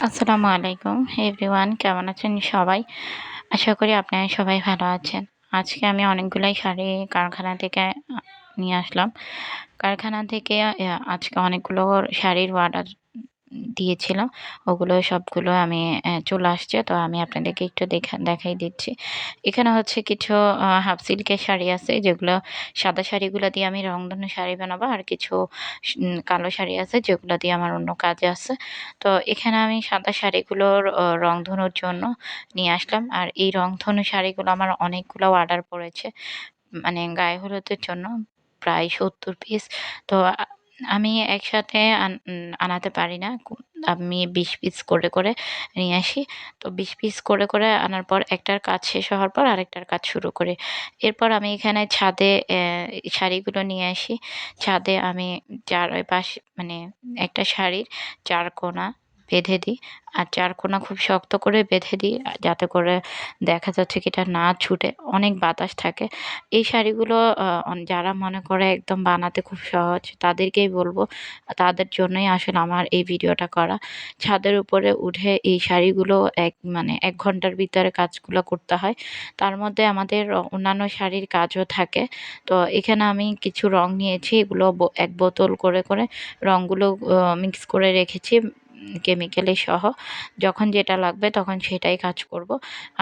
আসসালামু আলাইকুম এভরিওয়ান, কেমন আছেন সবাই? আশা করি আপনারা সবাই ভালো আছেন। আজকে আমি অনেকগুলাই শাড়ি কারখানা থেকে নিয়ে আসলাম। কারখানা থেকে আজকে অনেকগুলো শাড়ির অর্ডার দিয়েছিলাম। ওগুলো সবগুলো আমি চলে আসছে। তো আমি আপনাদেরকে একটু দেখাই দিচ্ছি। এখানে হচ্ছে কিছু হাফ সিল্কের শাড়ি আছে, যেগুলো সাদা শাড়িগুলো দিয়ে আমি রংধনু শাড়ি বানাবো। আর কিছু কালো শাড়ি আছে, যেগুলো দিয়ে আমার অন্য কাজে আছে। তো এখানে আমি সাদা শাড়িগুলোর রংধনুর জন্য নিয়ে আসলাম। আর এই রংধনু শাড়িগুলো আমার অনেকগুলো অর্ডার পড়েছে। মানে গায়ে হলুদের জন্য প্রায় ৭০ পিস। তো আমি একসাথে আনাতে পারি না। আমি ২০ পিস করে নিয়ে আসি। তো ২০ পিস করে আনার পর একটার কাজ শেষ হওয়ার পর আরেকটার কাজ শুরু করি। এরপর আমি এখানে ছাদে শাড়িগুলো নিয়ে আসি। ছাদে আমি ওই পাশে মানে একটা শাড়ির ৪ কোনা বেঁধে দিই। আর ৪ কোনা খুব শক্ত করে বেঁধে দিই, যাতে করে দেখা যাচ্ছে কি এটা না ছুটে। অনেক বাতাস থাকে। এই শাড়িগুলো যারা মনে করে একদম বানাতে খুব সহজ, তাদেরকেই বলবো। তাদের জন্যই আসলে আমার এই ভিডিওটা করা। ছাদের উপরে উঠে এই শাড়িগুলো মানে ১ ঘন্টার ভিতরে কাজগুলো করতে হয়। তার মধ্যে আমাদের অন্যান্য শাড়ির কাজও থাকে। তো এখানে আমি কিছু রং নিয়েছি। এগুলো ১ বোতল করে রংগুলো মিক্স করে রেখেছি কেমিক্যালি সহ। যখন যেটা লাগবে তখন সেটাই কাজ করব।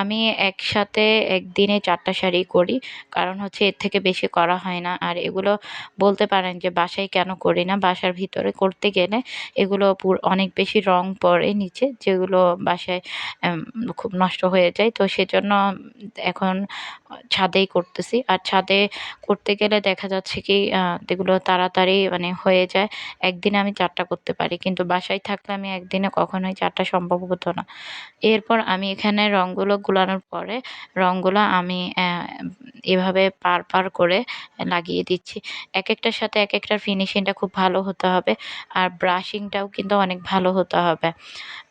আমি একসাথে একদিনে ৪ টা শাড়ি করি। কারণ হচ্ছে এর থেকে বেশি করা হয় না। আর এগুলো বলতে পারেন যে বাসায় কেন করি না? বাসার ভিতরে করতে গেলে এগুলো অনেক বেশি রং পড়ে নিচে, যেগুলো বাসায় এম খুব নষ্ট হয়ে যায়। তো সেজন্য এখন ছাদেই করতেছি। আর ছাদে করতে গেলে দেখা যাচ্ছে কি এগুলো তাড়াতাড়ি মানে হয়ে যায়। একদিনে আমি ৪ টা করতে পারি। কিন্তু বাসায় থাকলে আমি একদিনে কখনোই ৪ টা সম্ভব হতো না। এরপর আমি এখানে রংগুলো গুলানোর পরে রংগুলো আমি এভাবে পার করে লাগিয়ে দিচ্ছি। একেকটার সাথে একেকটার ফিনিশিংটা খুব ভালো হতে হবে। আর ব্রাশিংটাও কিন্তু অনেক ভালো হতে হবে।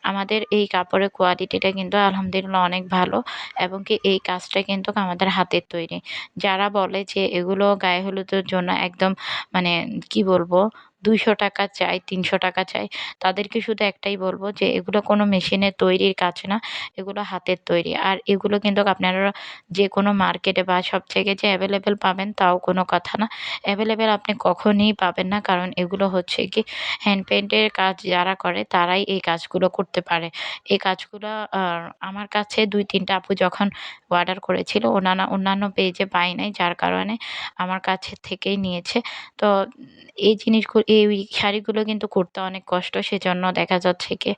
আমাদের এই কাপড়ের কোয়ালিটিটা কিন্তু আলহামদুলিল্লাহ অনেক ভালো, এবং কি এই কাজটা কিন্তু আমাদের হাতের তৈরি। যারা বলে যে এগুলো গায়ে হলুদের জন্য একদম মানে কি বলবো, ৳২০০ চাই, ৳৩০০ চাই, তাদেরকে শুধু একটাই বলব যে এগুলো কোনো মেশিনের তৈরির কাজ না, এগুলো হাতের তৈরি। আর এগুলো কিন্তু আপনারা যেকোনো মার্কেটে বা সব জায়গায় যে এভেলেবেল পাবেন তাও কোনো কথা না। এভেলেবেল আপনি কখনই পাবেন না, কারণ এগুলো হচ্ছে কি হ্যান্ড পেইন্টের কাজ যারা করে তারাই এই কাজগুলো করতে পারে। এই কাজগুলো আমার কাছে ২-৩ টা আপু যখন অর্ডার করেছিল, অন্যান্য পেজে পাই নাই, যার কারণে আমার কাছে থেকেই নিয়েছে। তো এই শাড়িগুলো কিন্তু করতে অনেক কষ্ট। সেজন্য দেখা যাচ্ছে কি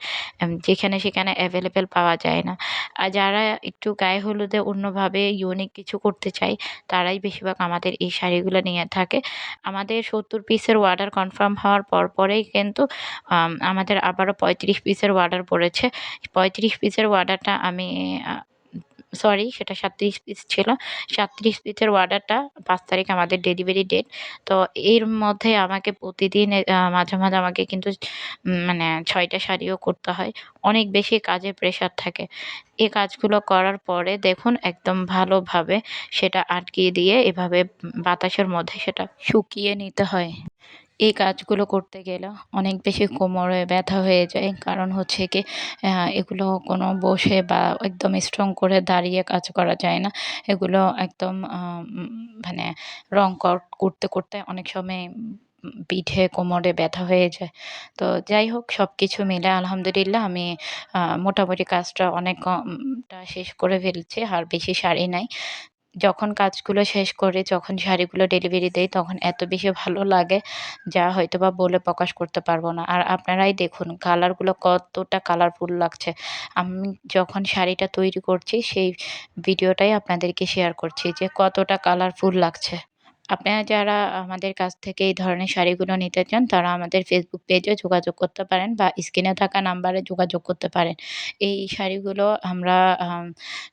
যেখানে সেখানে এভেলেবেল পাওয়া যায় না। আর যারা একটু গায়ে হলুদে অন্যভাবে ইউনিক কিছু করতে চায়, তারাই বেশিরভাগ আমাদের এই শাড়িগুলো নিয়ে থাকে। আমাদের ৭০ পিসের অর্ডার কনফার্ম হওয়ার পরেই কিন্তু আমাদের আবারও ৩৫ পিসের অর্ডার পড়েছে। ৩৫ পিসের অর্ডারটা আমি আ সরি, সেটা ৩৭ পিস ছিল। ৩৭ পিসের অর্ডারটা ৫ তারিখ আমাদের ডেলিভারি ডেট। তো এর মধ্যে আমাকে প্রতিদিন মাঝে মাঝে আমাকে কিন্তু মানে ৬ টা শাড়িও করতে হয়। অনেক বেশি কাজের প্রেশার থাকে। এই কাজগুলো করার পরে দেখুন একদম ভালোভাবে সেটা আটকিয়ে দিয়ে এভাবে বাতাসের মধ্যে সেটা শুকিয়ে নিতে হয়। এই কাজগুলো করতে গেলে অনেক বেশি কোমরে ব্যথা হয়ে যায়। কারণ হচ্ছে কি এগুলো কোনো বসে বা একদম স্ট্রং করে দাঁড়িয়ে কাজ করা যায় না। এগুলো একদম মানে রং করতে অনেক সময় পিঠে, কোমরে ব্যথা হয়ে যায়। তো যাই হোক, সবকিছু মিলে আলহামদুলিল্লাহ আমি মোটামুটি কাজটা টা শেষ করে ফেলছি। আর বেশি শাড়ি নাই। যখন কাজগুলো শেষ করে যখন শাড়িগুলো ডেলিভারি দেই, তখন এত বেশি ভালো লাগে, যা হয়তোবা বলে প্রকাশ করতে পারব না। আর আপনারাই দেখুন কালারগুলো কতটা কালারফুল লাগছে। আমি যখন শাড়িটা তৈরি করছি সেই ভিডিওটাই আপনাদেরকে শেয়ার করছি যে কতটা কালারফুল লাগছে। আপনারা যারা আমাদের কাছ থেকে এই ধরনের শাড়িগুলো নিতে চান, তারা আমাদের ফেসবুক পেজে যোগাযোগ করতে পারেন বা স্ক্রিনে থাকা নাম্বারে যোগাযোগ করতে পারেন। এই শাড়িগুলো আমরা আম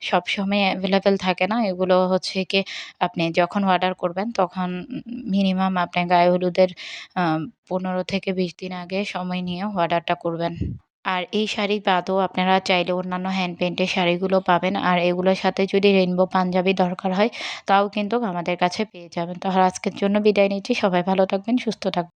সবসময় এভেলেবেল থাকে না। এগুলো হচ্ছে গিয়ে আপনি যখন অর্ডার করবেন তখন মিনিমাম আপনার গায়ে হলুদের আ ১৫ থেকে ২০ দিন আগে সময় নিয়ে অর্ডারটা করবেন। আর এই শাড়ি বাদেও আপনারা চাইলে অন্যান্য হ্যান্ড পেইন্টের শাড়িগুলো পাবেন। আর এগুলোর সাথে যদি রেইনবো পাঞ্জাবি দরকার হয়, তাও কিন্তু আমাদের কাছে পেয়ে যাবেন। তো আজকের জন্য বিদায় নিচ্ছি। সবাই ভালো থাকবেন, সুস্থ থাকবেন।